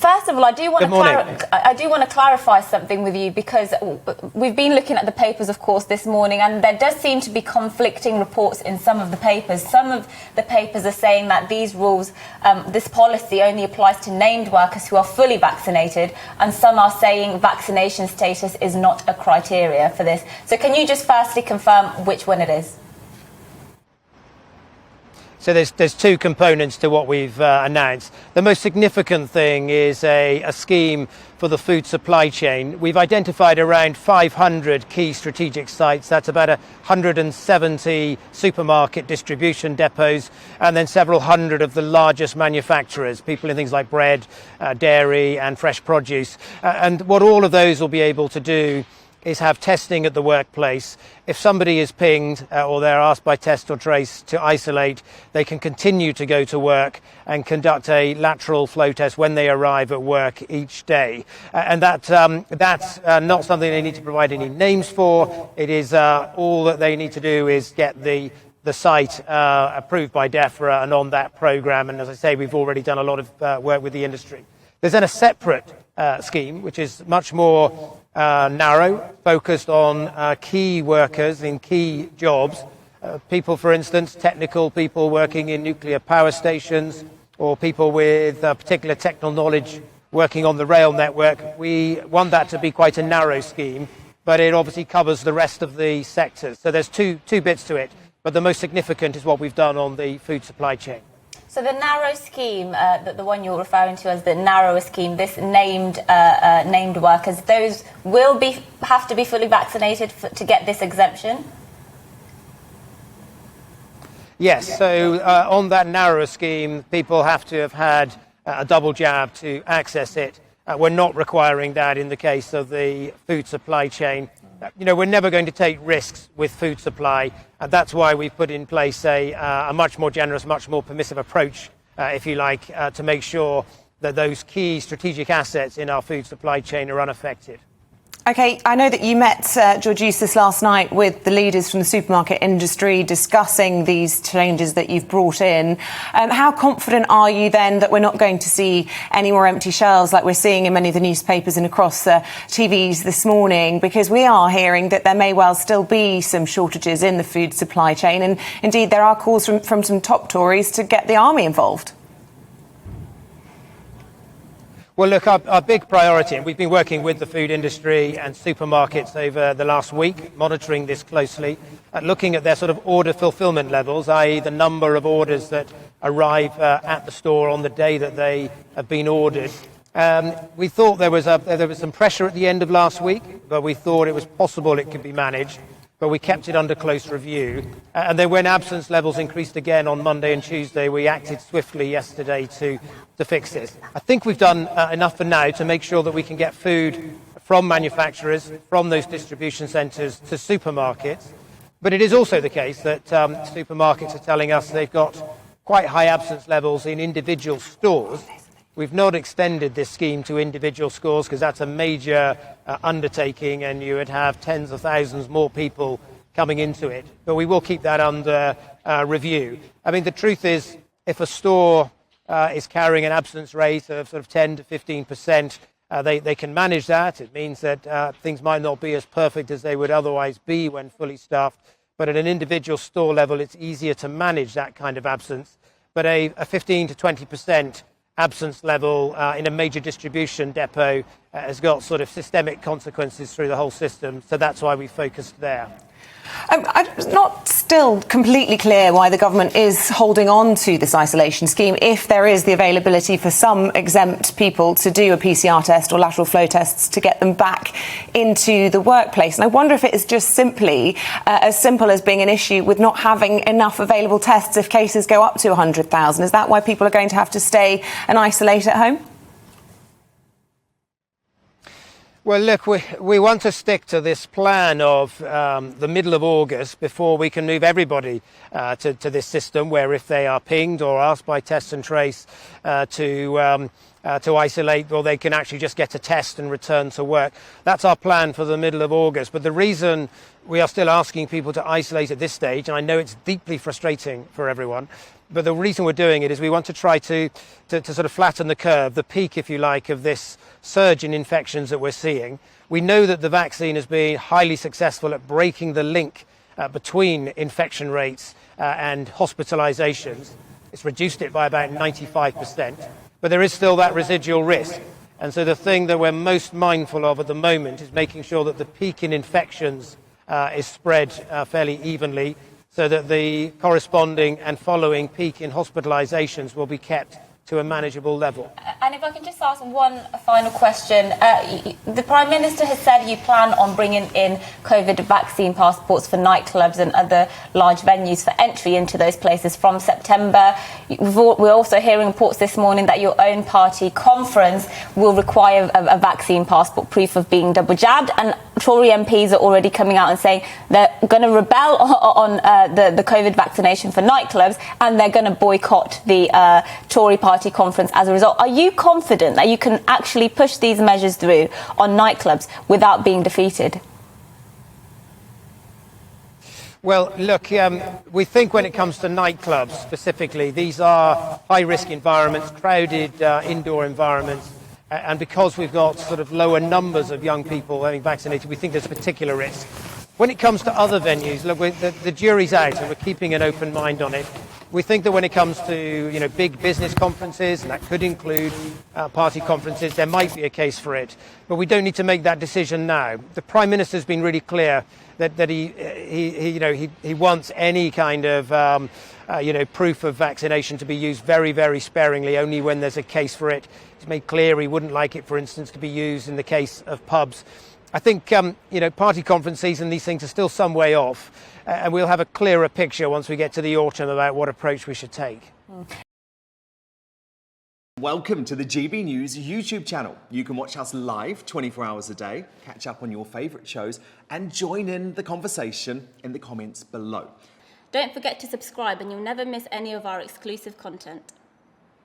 First of all, I do want to clarify something with you, because we've been looking at the papers, of course, this morning, and there does seem to be conflicting reports in some of the papers. Some of the papers are saying that these rules, this policy only applies to named workers who are fully vaccinated, and some are saying vaccination status is not a criteria for this. So can you just firstly confirm which one it is? So there's two components to what we've announced. The most significant thing is a scheme for the food supply chain. We've identified around 500 key strategic sites. That's about 170 supermarket distribution depots, and then several hundred of the largest manufacturers, people in things like bread, dairy and fresh produce. And what all of those will be able to do is have testing at the workplace. If somebody is pinged or they're asked by test or trace to isolate, they can continue to go to work and conduct a lateral flow test when they arrive at work each day. And that's not something they need to provide any names for. It is all that they need to do is get the site approved by DEFRA and on that programme. And as I say, we've already done a lot of work with the industry. There's then a separate scheme, which is much more narrow, focused on key workers in key jobs. People, for instance, technical people working in nuclear power stations, or people with particular technical knowledge working on the rail network. We want that to be quite a narrow scheme, but it obviously covers the rest of the sectors. So there's two bits to it, but the most significant is what we've done on the food supply chain. So the narrow scheme, the one you're referring to as the narrower scheme, this named workers, those will have to be fully vaccinated to get this exemption? Yes, so on that narrower scheme, people have to have had a double jab to access it. We're not requiring that in the case of the food supply chain. We're never going to take risks with food supply, and that's why we've put in place a much more generous, much more permissive approach, if you like, to make sure that those key strategic assets in our food supply chain are unaffected. OK, I know that you met George Eustice last night with the leaders from the supermarket industry discussing these changes that you've brought in. How confident are you then that we're not going to see any more empty shelves like we're seeing in many of the newspapers and across TVs this morning? Because we are hearing that there may well still be some shortages in the food supply chain. And indeed, there are calls from some top Tories to get the army involved. Well, look, our big priority, and we've been working with the food industry and supermarkets over the last week, monitoring this closely, looking at their sort of order fulfillment levels, i.e. the number of orders that arrive at the store on the day that they have been ordered. We thought there was some pressure at the end of last week, but we thought it was possible it could be managed. But we kept it under close review. And then when absence levels increased again on Monday and Tuesday, we acted swiftly yesterday to fix this. I think we've done enough for now to make sure that we can get food from manufacturers, from those distribution centres to supermarkets. But it is also the case that supermarkets are telling us they've got quite high absence levels in individual stores. We've not extended this scheme to individual stores because that's a major undertaking, and you would have tens of thousands more people coming into it. But we will keep that under review. I mean, the truth is, if a store is carrying an absence rate of sort of 10 to 15%, they can manage that. It means that things might not be as perfect as they would otherwise be when fully staffed. But at an individual store level, it's easier to manage that kind of absence. But a 15 to 20% absence level in a major distribution depot has got sort of systemic consequences through the whole system. So that's why we focused there. I'm not still completely clear why the government is holding on to this isolation scheme if there is the availability for some exempt people to do a PCR test or lateral flow tests to get them back into the workplace. And I wonder if it is just simply as simple as being an issue with not having enough available tests if cases go up to 100,000. Is that why people are going to have to stay and isolate at home? Well, look, we want to stick to this plan of the middle of August before we can move everybody to this system, where if they are pinged or asked by test and trace to isolate, or they can actually just get a test and return to work. That's our plan for the middle of August. But the reason we are still asking people to isolate at this stage, and I know it's deeply frustrating for everyone, But the reason we're doing it is we want to try to sort of flatten the curve, the peak, if you like, of this surge in infections that we're seeing. We know that the vaccine has been highly successful at breaking the link between infection rates and hospitalizations. It's reduced it by about 95%, but there is still that residual risk. And so the thing that we're most mindful of at the moment is making sure that the peak in infections is spread fairly evenly, so that the corresponding and following peak in hospitalizations will be kept to a manageable level. And if I can just ask one final question. The Prime Minister has said you plan on bringing in COVID vaccine passports for nightclubs and other large venues for entry into those places from September. We're also hearing reports this morning that your own party conference will require a vaccine passport, proof of being double jabbed, and Tory MPs are already coming out and saying they're going to rebel on the COVID vaccination for nightclubs, and they're going to boycott the Tory party conference as a result. Are you confident that you can actually push these measures through on nightclubs without being defeated? Well, look, we think when it comes to nightclubs specifically, these are high-risk environments, crowded indoor environments, and because we've got sort of lower numbers of young people having vaccinated, we think there's a particular risk. When it comes to other venues, look, the jury's out and we're keeping an open mind on it. We think that when it comes to big business conferences, and that could include party conferences, there might be a case for it. But we don't need to make that decision now. The Prime Minister's been really clear that he wants any kind of proof of vaccination to be used very, very sparingly, only when there's a case for it. He's made clear he wouldn't like it, for instance, to be used in the case of pubs. I think, party conferences and these things are still some way off, and we'll have a clearer picture once we get to the autumn about what approach we should take. Welcome to the GB News YouTube channel. You can watch us live 24 hours a day, catch up on your favourite shows, and join in the conversation in the comments below. Don't forget to subscribe and you'll never miss any of our exclusive content.